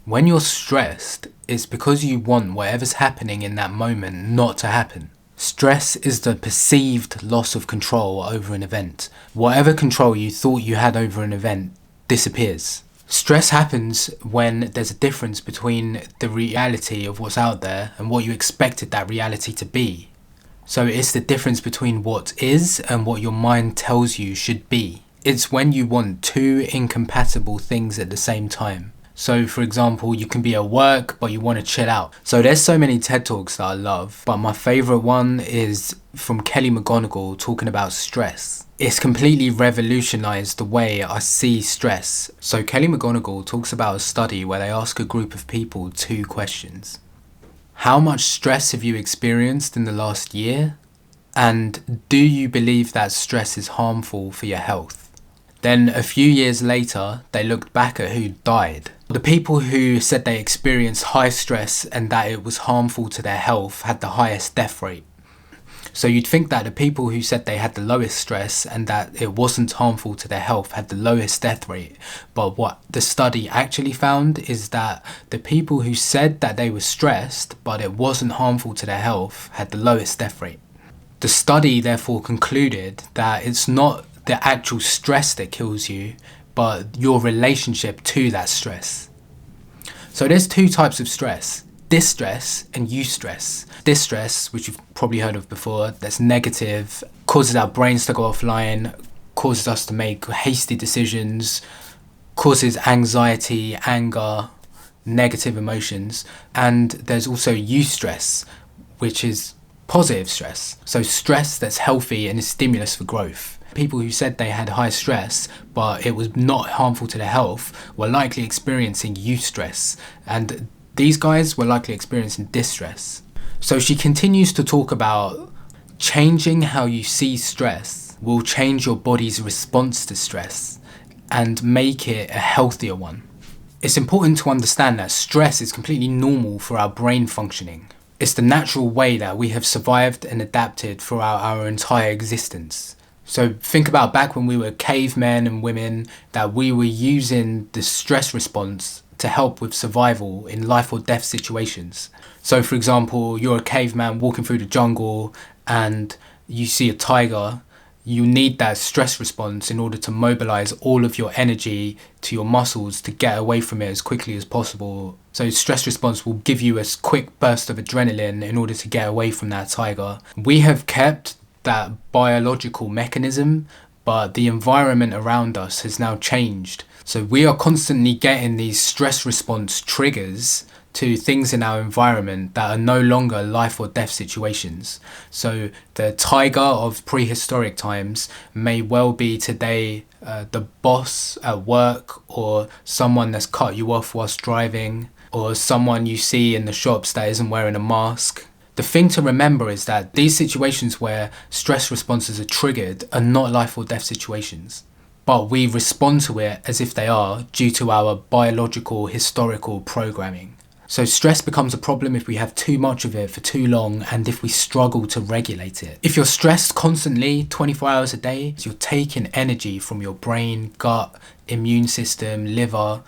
When you're stressed, it's because you want whatever's happening in that moment not to happen. Stress is the perceived loss of control over an event. Whatever control you thought you had over an event disappears. Stress happens when there's a difference between the reality of what's out there and what you expected that reality to be. So it's the difference between what is and what your mind tells you should be. It's when you want two incompatible things at the same time. So for example, you can be at work, but you want to chill out. So there's so many TED Talks that I love, but my favorite one is from Kelly McGonigal talking about stress. It's completely revolutionized the way I see stress. So Kelly McGonigal talks about a study where they ask a group of people two questions. How much stress have you experienced in the last year? And do you believe that stress is harmful for your health? Then a few years later, they looked back at who died. The people who said they experienced high stress and that it was harmful to their health had the highest death rate. So you'd think that the people who said they had the lowest stress and that it wasn't harmful to their health had the lowest death rate. But what the study actually found is that the people who said that they were stressed but it wasn't harmful to their health had the lowest death rate. The study therefore concluded that it's not the actual stress that kills you, but your relationship to that stress. So there's two types of stress: distress and eustress. Distress, which you've probably heard of before, that's negative, causes our brains to go offline, causes us to make hasty decisions, causes anxiety, anger, negative emotions. And there's also eustress, which is positive stress. So stress that's healthy and is stimulus for growth. People who said they had high stress but it was not harmful to their health were likely experiencing eustress, and these guys were likely experiencing distress. So she continues to talk about changing how you see stress will change your body's response to stress and make it a healthier one. It's important to understand that stress is completely normal for our brain functioning. It's the natural way that we have survived and adapted throughout our entire existence. So think about back when we were cavemen and women, that we were using the stress response to help with survival in life or death situations. So for example, you're a caveman walking through the jungle and you see a tiger. You need that stress response in order to mobilize all of your energy to your muscles to get away from it as quickly as possible. So stress response will give you a quick burst of adrenaline in order to get away from that tiger. We have kept that biological mechanism, but the environment around us has now changed. So we are constantly getting these stress response triggers to things in our environment that are no longer life or death situations. So the tiger of prehistoric times may well be today the boss at work, or someone that's cut you off whilst driving, or someone you see in the shops that isn't wearing a mask. The thing to remember is that these situations where stress responses are triggered are not life or death situations, but we respond to it as if they are due to our biological historical programming. So stress becomes a problem if we have too much of it for too long and if we struggle to regulate it. If you're stressed constantly, 24 hours a day, you're taking energy from your brain, gut, immune system, liver.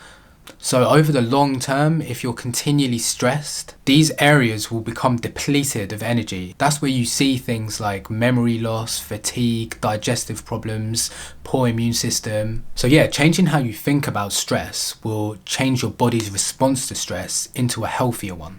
So over the long term, if you're continually stressed, these areas will become depleted of energy. That's where you see things like memory loss, fatigue, digestive problems, poor immune system. So yeah, changing how you think about stress will change your body's response to stress into a healthier one.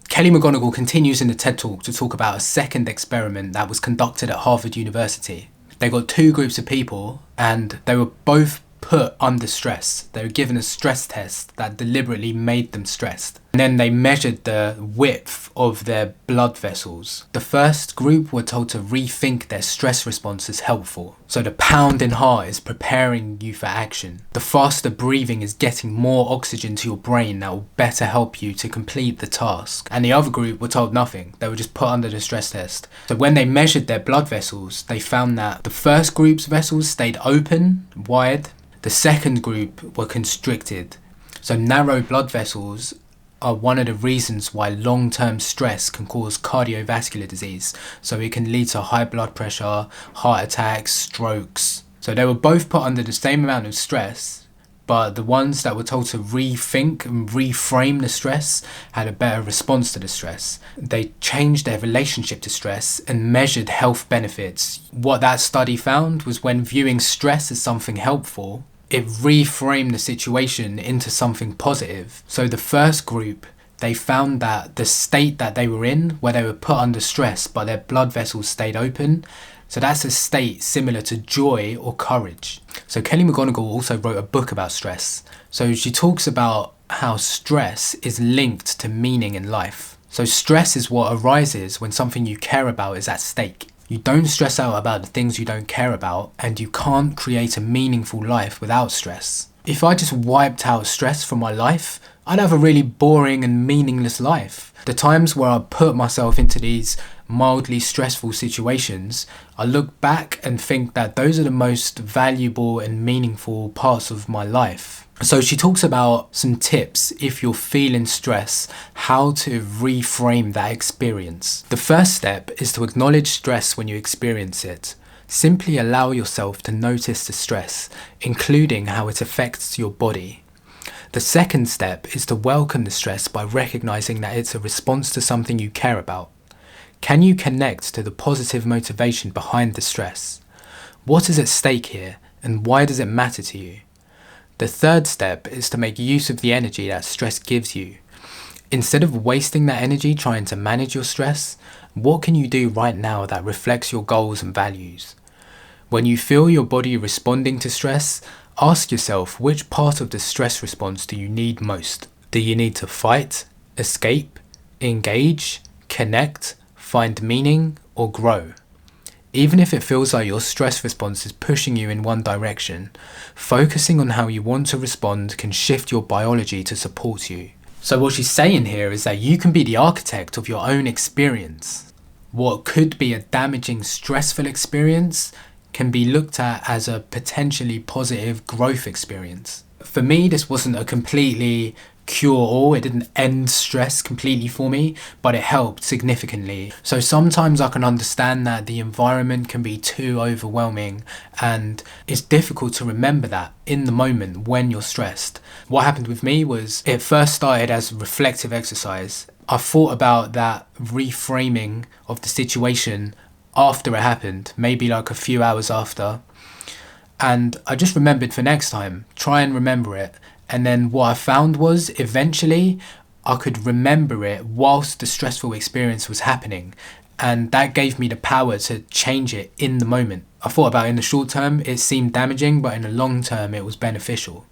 Kelly McGonigal continues in the TED Talk to talk about a second experiment that was conducted at Harvard University. They got two groups of people and they were both put under stress. They were given a stress test that deliberately made them stressed. And then they measured the width of their blood vessels. The first group were told to rethink their stress response as helpful. So the pounding heart is preparing you for action. The faster breathing is getting more oxygen to your brain that will better help you to complete the task. And the other group were told nothing. They were just put under the stress test. So when they measured their blood vessels, they found that the first group's vessels stayed open, wide. The second group were constricted. So narrow blood vessels are one of the reasons why long-term stress can cause cardiovascular disease. So it can lead to high blood pressure, heart attacks, strokes. So they were both put under the same amount of stress, but the ones that were told to rethink and reframe the stress had a better response to the stress. They changed their relationship to stress and measured health benefits. What that study found was when viewing stress as something helpful, it reframed the situation into something positive. So the first group, they found that the state that they were in, where they were put under stress but their blood vessels stayed open, so that's a state similar to joy or courage. So Kelly McGonigal also wrote a book about stress. So she talks about how stress is linked to meaning in life. So stress is what arises when something you care about is at stake. You don't stress out about the things you don't care about, and you can't create a meaningful life without stress. If I just wiped out stress from my life, I'd have a really boring and meaningless life. The times where I put myself into these mildly stressful situations, I look back and think that those are the most valuable and meaningful parts of my life. So she talks about some tips if you're feeling stress, how to reframe that experience. The first step is to acknowledge stress when you experience it. Simply allow yourself to notice the stress, including how it affects your body. The second step is to welcome the stress by recognizing that it's a response to something you care about. Can you connect to the positive motivation behind the stress? What is at stake here, and why does it matter to you? The third step is to make use of the energy that stress gives you. Instead of wasting that energy trying to manage your stress, what can you do right now that reflects your goals and values? When you feel your body responding to stress, ask yourself, which part of the stress response do you need most? Do you need to fight, escape, engage, connect, find meaning, or grow? Even if it feels like your stress response is pushing you in one direction, focusing on how you want to respond can shift your biology to support you. So what she's saying here is that you can be the architect of your own experience. What could be a damaging, stressful experience can be looked at as a potentially positive growth experience. For me, this wasn't a completely cure-all. It didn't end stress completely for me, but it helped significantly. So sometimes I can understand that the environment can be too overwhelming, and it's difficult to remember that in the moment when you're stressed. What happened with me was it first started as reflective exercise. I thought about that reframing of the situation after it happened, maybe like a few hours after, and I just remembered for next time, try and remember it. And then what I found was eventually I could remember it whilst the stressful experience was happening, and that gave me the power to change it in the moment. I thought about it in the short term, it seemed damaging, but in the long term it was beneficial.